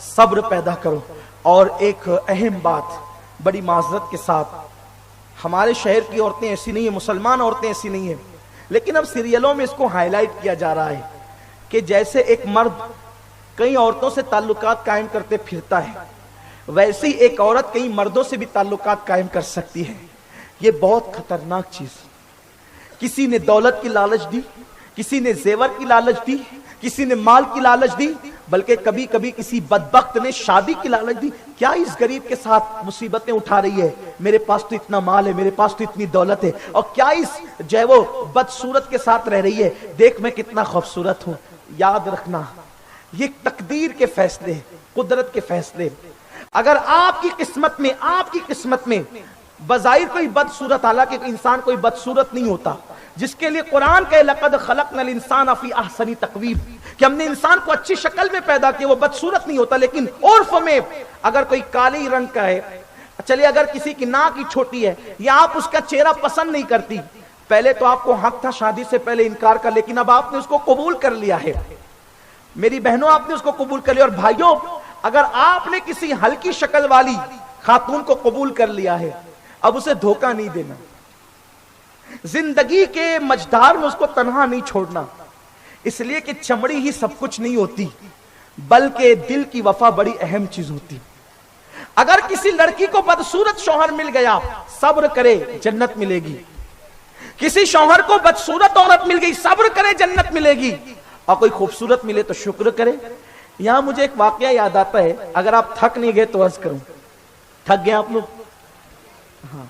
صبر پیدا کرو. اور ایک اہم بات بڑی معذرت کے ساتھ، ہمارے شہر کی عورتیں ایسی نہیں ہیں، مسلمان عورتیں ایسی نہیں ہیں، لیکن اب سیریلوں میں اس کو ہائی لائٹ کیا جا رہا ہے کہ جیسے ایک مرد کئی عورتوں سے تعلقات قائم کرتے پھرتا ہے، ویسے ہی ایک عورت کئی مردوں سے بھی تعلقات قائم کر سکتی ہے. یہ بہت خطرناک چیز. کسی نے دولت کی لالچ دی، کسی نے زیور کی لالچ دی، کسی نے مال کی لالچ دی، بلکہ کبھی کبھی کسی بدبخت نے شادی کی لالچ دی. کیا اس غریب کے ساتھ مصیبتیں اٹھا رہی ہے؟ میرے پاس تو اتنا مال ہے، میرے پاس تو اتنی دولت ہے. اور کیا اس جو ہے وہ بدصورت کے ساتھ رہ رہی ہے؟ دیکھ میں کتنا خوبصورت ہوں. یاد رکھنا یہ تقدیر کے فیصلے، قدرت کے فیصلے. اگر آپ کی قسمت میں بظاہر کوئی بدصورت، حالانکہ انسان کوئی بدصورت نہیں ہوتا، جس کے لیے قرآن کہ لقد خلقنا الانسان فی احسن تقویم، کہ ہم نے انسان کو اچھی شکل میں پیدا کیا، وہ بدصورت نہیں ہوتا. لیکن عرف میں اگر کوئی کالی رنگ کا ہے، چلیے اگر کسی کی ناک ہی چھوٹی ہے یا آپ اس کا چہرہ پسند نہیں کرتی، پہلے تو آپ کو حق تھا شادی سے پہلے انکار کر، لیکن اب آپ نے اس کو قبول کر لیا ہے. میری بہنوں، آپ نے اس کو قبول کر لیا. اور بھائیوں، اگر آپ نے کسی ہلکی شکل والی خاتون کو قبول کر لیا ہے، اب اسے دھوکہ نہیں دینا. زندگی کے مجدار میں اس کو تنہا نہیں چھوڑنا، اس لیے کہ چمڑی ہی سب کچھ نہیں ہوتی، بلکہ دل کی وفا بڑی اہم چیز ہوتی. اگر کسی لڑکی کو بدصورت شوہر مل گیا، صبر کرے جنت ملے گی. کسی شوہر کو بدصورت عورت مل گئی، صبر کرے جنت ملے گی. اور کوئی خوبصورت ملے تو شکر کرے. یہاں مجھے ایک واقعہ یاد آتا ہے، اگر آپ تھک نہیں گئے تو عرض کروں. تھک گئے آپ لوگ؟ ہاں،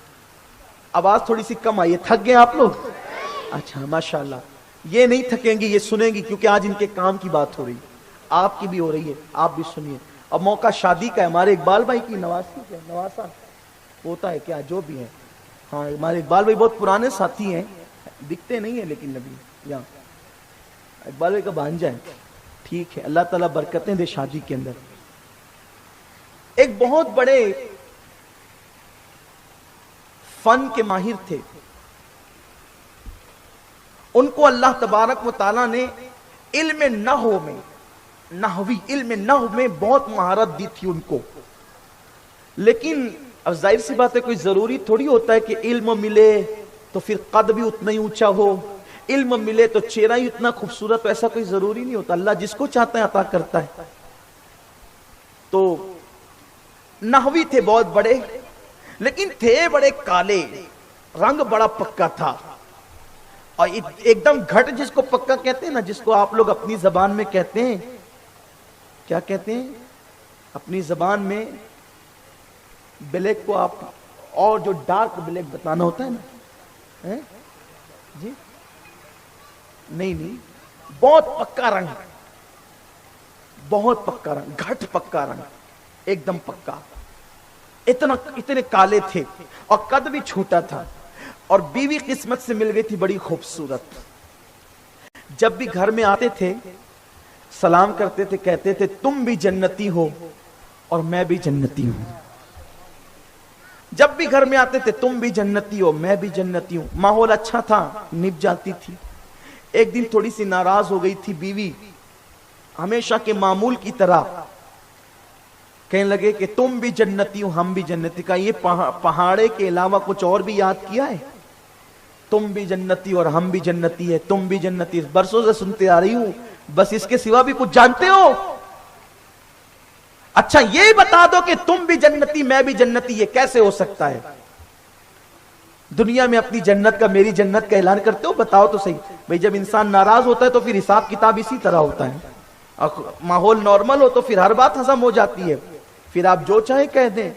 آواز تھوڑی سی کم آئی ہے. تھک گئے آپ لوگ؟ اچھا ماشاءاللہ. یہ نہیں تھکیں گی، یہ سنیں گی، کیونکہ آج ان کے کام کی بات ہو رہی ہے، آپ کی بھی ہو رہی ہے، آپ بھی سنیے. اور موقع شادی کا ہے. ہمارے اقبال بھائی کی نواسا ہوتا ہے کیا، جو بھی ہے. ہاں، ہمارے اقبال بھائی بہت پرانے ساتھی ہیں، دکھتے نہیں ہیں لیکن نبی یہاں اقبال بھائی کا بھانجا ہے. ٹھیک ہے، اللہ تعالیٰ برکتیں دے شادی کے اندر. ایک بہت بڑے فن کے ماہر تھے، ان کو اللہ تبارک و تعالیٰ نے علم نحو میں، علم نحو میں بہت مہارت دی تھی ان کو. لیکن اب ظاہر سی بات ہے، کوئی ضروری تھوڑی ہوتا ہے کہ علم ملے تو پھر قد بھی اتنا ہی اونچا ہو، علم ملے تو چہرہ ہی اتنا خوبصورت ہو، ایسا کوئی ضروری نہیں ہوتا. اللہ جس کو چاہتا ہے عطا کرتا ہے. تو نحوی تھے بہت بڑے، لیکن تھے بڑے کالے، رنگ بڑا پکا تھا، اور ایک دم گھٹ جس کو پکا کہتے ہیں نا، جس کو آپ لوگ اپنی زبان میں کہتے ہیں، کیا کہتے ہیں اپنی زبان میں؟ بلیک کو آپ اور جو ڈارک بلیک بتانا ہوتا ہے نا جی، نہیں، بہت پکا رنگ، بہت پکا رنگ، گھٹ پکا رنگ، ایک دم پکا. اتنے کالے تھے اور قد بھی چھوٹا تھا. اور بیوی قسمت سے مل گئی تھی بڑی خوبصورت. جب بھی گھر میں آتے تھے سلام کرتے تھے، کہتے تھے تم بھی جنتی ہو اور میں بھی جنتی ہوں. جب بھی گھر میں آتے تھے تم بھی جنتی ہو میں بھی جنتی ہوں. ماحول اچھا تھا، نبھ جاتی تھی. ایک دن تھوڑی سی ناراض ہو گئی تھی بیوی، ہمیشہ کے معمول کی طرح کہنے لگے کہ تم بھی جنتی ہو ہم بھی جنتی. کا یہ پہاڑے کے علاوہ کچھ اور بھی یاد کیا ہے؟ تم بھی جنتی اور ہم بھی جنتی ہے، تم بھی جنتی. برسوں سے سنتے آ رہی ہوں، بس اس کے سوا بھی کچھ جانتے ہو؟ اچھا یہ بتا دو کہ تم بھی جنتی میں بھی جنتی، یہ کیسے ہو سکتا ہے؟ دنیا میں اپنی جنت کا، میری جنت کا اعلان کرتے ہو؟ بتاؤ تو صحیح. بھئی جب انسان ناراض ہوتا ہے تو پھر حساب کتاب اسی طرح ہوتا ہے، اور ماحول نارمل ہو تو پھر ہر بات ہضم ہو جاتی ہے، پھر آپ جو چاہے کہہ دیں.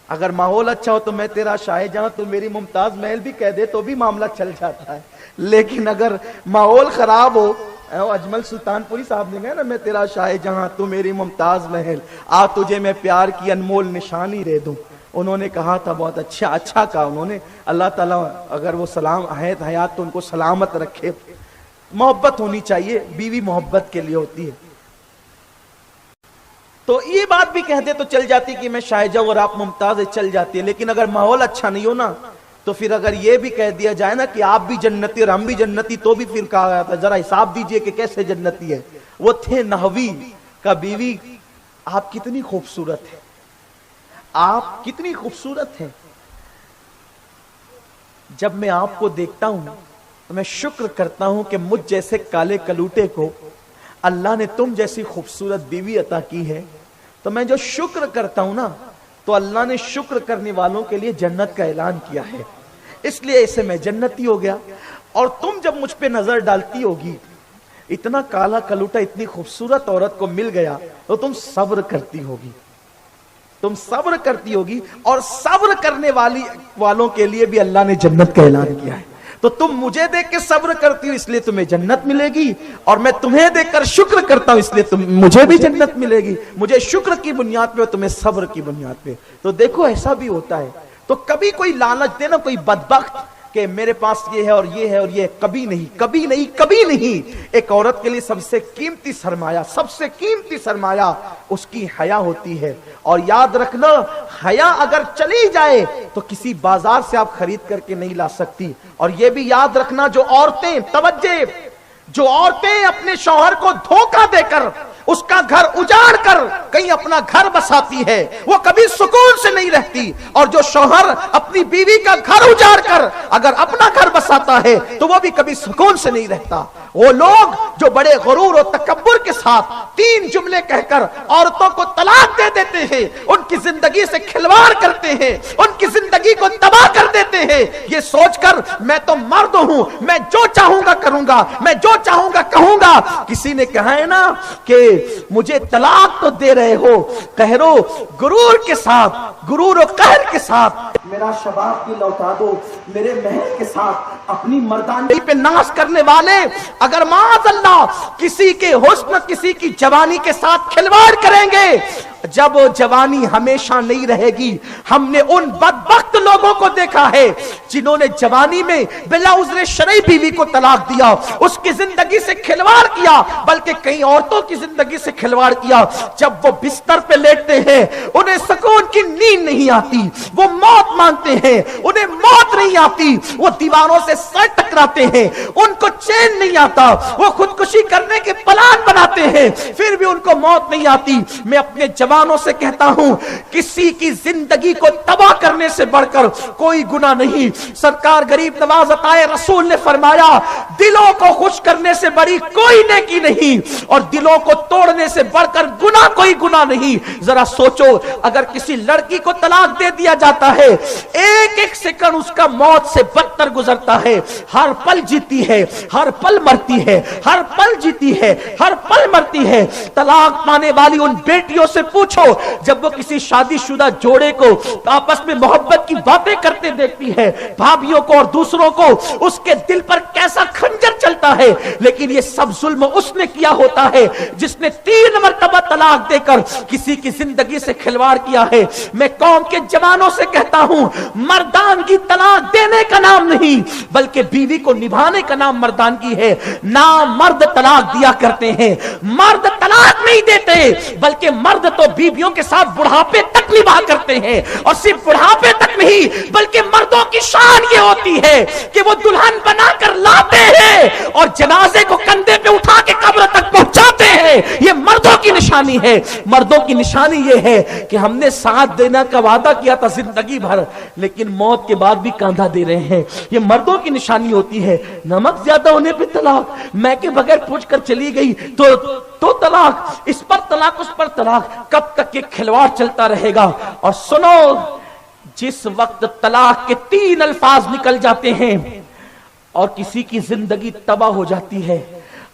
اگر ماحول اچھا ہو تو میں تیرا شاہ جہاں تو میری ممتاز محل بھی کہہ دے تو بھی معاملہ چل جاتا ہے. لیکن اگر ماحول خراب ہو، اجمل سلطان پوری صاحب نے کہا نا، میں تیرا شاہ جہاں تو میری ممتاز محل، آ تجھے میں پیار کی انمول نشانی دے دوں. انہوں نے کہا تھا، بہت اچھا کہا انہوں نے. اللہ تعالیٰ اگر وہ سلام حیات تو ان کو سلامت رکھے. محبت ہونی چاہیے، بیوی محبت کے لیے ہوتی ہے. تو یہ بات بھی کہہ دے تو چل جاتی کہ میں شائجہ اور آپ ممتاز ہے، چل جاتی ہے. لیکن اگر ماحول اچھا نہیں ہو نا تو پھر اگر یہ بھی کہہ دیا جائے نا کہ آپ بھی جنتی اور ہم بھی جنتی، تو بھی پھر کہا جاتا ذرا حساب دیجئے کہ کیسے جنتی ہے. وہ تھے نحوی کا بیوی آپ کتنی خوبصورت ہیں، آپ کتنی خوبصورت ہیں۔ جب میں آپ کو دیکھتا ہوں تو میں شکر کرتا ہوں کہ مجھ جیسے کالے کلوٹے کو اللہ نے تم جیسی خوبصورت بیوی عطا کی ہے۔ تو میں جو شکر کرتا ہوں نا، تو اللہ نے شکر کرنے والوں کے لیے جنت کا اعلان کیا ہے، اس لیے اسے میں جنتی ہو گیا۔ اور تم جب مجھ پہ نظر ڈالتی ہوگی، اتنا کالا کلوٹا اتنی خوبصورت عورت کو مل گیا، تو تم صبر کرتی ہوگی، تم صبر کرتی ہوگی، اور صبر کرنے والوں کے لیے بھی اللہ نے جنت کا اعلان کیا ہے۔ تو تم مجھے دیکھ کے صبر کرتی ہو، اس لیے تمہیں جنت ملے گی، اور میں تمہیں دیکھ کر شکر کرتا ہوں، اس لیے مجھے بھی جنت ملے گی، مجھے شکر کی بنیاد پہ اور تمہیں صبر کی بنیاد پہ۔ تو دیکھو ایسا بھی ہوتا ہے۔ تو کبھی کوئی لالچ دے نا، کوئی بدبخت کہ میرے پاس یہ ہے اور یہ ہے اور یہ ہے، کبھی نہیں، کبھی نہیں، کبھی نہیں۔ ایک عورت کے لیے سب سے قیمتی سرمایہ، سب سے قیمتی سرمایہ اس کی حیا ہوتی ہے۔ اور یاد رکھنا، حیا اگر چلی جائے تو کسی بازار سے آپ خرید کر کے نہیں لا سکتی۔ اور یہ بھی یاد رکھنا، جو عورتیں، توجہ، جو عورتیں اپنے شوہر کو دھوکہ دے کر اس کا گھر اجاڑ کر کہیں اپنا گھر بساتی ہے، وہ کبھی سکون سے نہیں رہتی۔ اور جو شوہر اپنی بیوی کا گھر اجاڑ کر اگر اپنا گھر بساتا ہے تو وہ بھی کبھی سکون سے نہیں رہتا۔ وہ لوگ جو بڑے غرور و تکبر کے ساتھ 3 جملے کہہ کر عورتوں کو طلاق دے دیتے ہیں، ان کی زندگی سے کھلواڑ کرتے ہیں، ان کی زندگی کو تباہ کر دیتے ہیں، یہ سوچ کر میں تو مرد ہوں، میں جو چاہوں گا کروں گا، میں جو چاہوں گا کہوں گا۔ کسی نے کہا ہے نا کہ مجھے طلاق تو دے رہے ہو قہر و غرور کے ساتھ، غرور و قہر کے ساتھ، میرا شباب کی لوٹا دو، میرے محل کے ساتھ اپنی مردانگی پہ ناز کرنے والے اگر معاذ اللہ کسی کے حسن، کسی کی جوانی کے ساتھ کھلواڑ کریں گے، جب وہ جوانی ہمیشہ نہیں رہے گی۔ ہم نے ان بدبخت لوگوں کو دیکھا ہے جنہوں نے جوانی میں بلا عذر شرعی بیوی کو طلاق دیا، اس کی زندگی سے کھلواڑ کیا، بلکہ کئی عورتوں کی زندگی سے کھلواڑ کیا۔ جب وہ بستر پہ لیٹتے ہیں انہیں سکون کی نیند نہیں آتی، وہ موت مانگتے ہیں، انہیں موت نہیں آتی، وہ دیواروں سے سر ٹکراتے ہیں، ان کو چین نہیں آتا، وہ خودکشی کرنے کے پلان بناتے ہیں، پھر بھی ان کو موت نہیں آتی۔ میں اپنے جوانوں سے کہتا ہوں، کسی کی زندگی کو تباہ کرنے سے بڑھ کر کوئی گناہ نہیں۔ سرکار غریب نواز عطائے رسول نے فرمایا، دلوں کو خوش کرنے سے بڑی کوئی نیکی نہیں، اور دلوں کو توڑنے سے بڑھ کر گناہ کوئی گناہ نہیں۔ ذرا سوچو، اگر کسی لڑکی کو طلاق دے دیا جاتا ہے، ایک ایک سیکنڈ اس کا موت سے بدتر گزرتا ہے، ہر پل جیتی ہے، ہر پل مرتی ہے، ہر پل جیتی ہے، ہر پل مرتی ہے۔ طلاق پانے والی ان بیٹیوں سے پوچھو، جب وہ کسی شادی شدہ جوڑے کو آپس میں محبت کی باتیں کرتے دیکھتی ہے، بھابیوں کو اور دوسروں کو، اس کے دل پر کیسا خنجر چلتا ہے۔ لیکن یہ سب ظلم اس نے کیا ہوتا ہے جس نے 3 مرتبہ طلاق دے کر کسی کی زندگی سے کھلواڑ کیا ہے۔ میں قوم کے جوانوں سے کہتا ہوں، مردانگی طلاق دینے کا نام نہیں، بلکہ بیوی کو نبھانے کا نام مردانگی ہے۔ نام مرد طلاق دیا کرتے ہیں، مرد طلاق نہیں دیتے، بلکہ مرد تو بیویوں کے ساتھ بڑھاپے تک نبھا کرتے ہیں، اور صرف بڑھاپے تک نہیں، بلکہ مردوں کی شان یہ ہوتی ہے کہ وہ دلہن بنا کر لاتے ہیں اور جنازے کو کندھے پہ اٹھا کے قبر تک پہنچاتے ہیں۔ یہ مردوں کی نشانی ہے۔ مردوں کی نشانی یہ ہے کہ ہم نے ساتھ دینا کا وعدہ کیا تھا زندگی بھر، لیکن موت کے بعد بھی کاندھا دے رہے ہیں۔ یہ مردوں کی نشانی ہوتی ہے۔ نمک زیادہ ہونے پہ طلاق، میں کے بغیر پوچھ کر چلی گئی تو طلاق، اس پر طلاق، اس پر طلاق، کب تک یہ کھلواڑ چلتا رہے گا؟ اور سنو، جس وقت طلاق کے 3 الفاظ نکل جاتے ہیں اور کسی کی زندگی تباہ ہو جاتی ہے،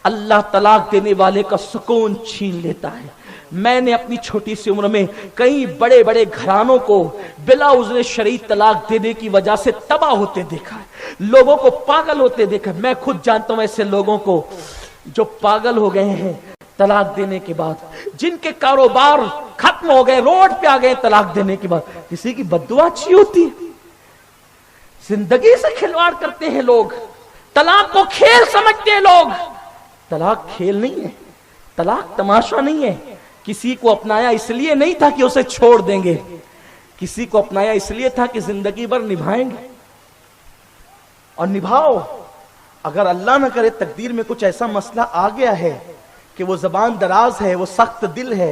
اللہ طلاق دینے والے کا سکون چھین لیتا ہے۔ میں نے اپنی چھوٹی سی عمر میں کئی بڑے بڑے گھرانوں کو بلا عذر شرعی طلاق دینے کی وجہ سے تباہ ہوتے دیکھا ہے، لوگوں کو پاگل ہوتے دیکھا۔ میں خود جانتا ہوں ایسے لوگوں کو جو پاگل ہو گئے ہیں طلاق دینے کے بعد، جن کے کاروبار ختم ہو گئے، روڈ پہ آ گئے طلاق دینے کے بعد۔ کسی کی بددعا اچھی ہوتی ہے؟ زندگی سے کھلواڑ کرتے ہیں لوگ، طلاق کو کھیل سمجھتے ہیں لوگ۔ طلاق کھیل نہیں ہے، طلاق تماشا نہیں ہے۔ کسی کو اپنایا اس لیے نہیں تھا کہ اسے چھوڑ دیں گے، کسی کو اپنایا اس لیے تھا کہ زندگی بھر نبھائیں گے، اور نبھاؤ۔ اگر اللہ نہ کرے تقدیر میں کچھ ایسا مسئلہ آ گیا ہے کہ وہ زبان دراز ہے، وہ سخت دل ہے،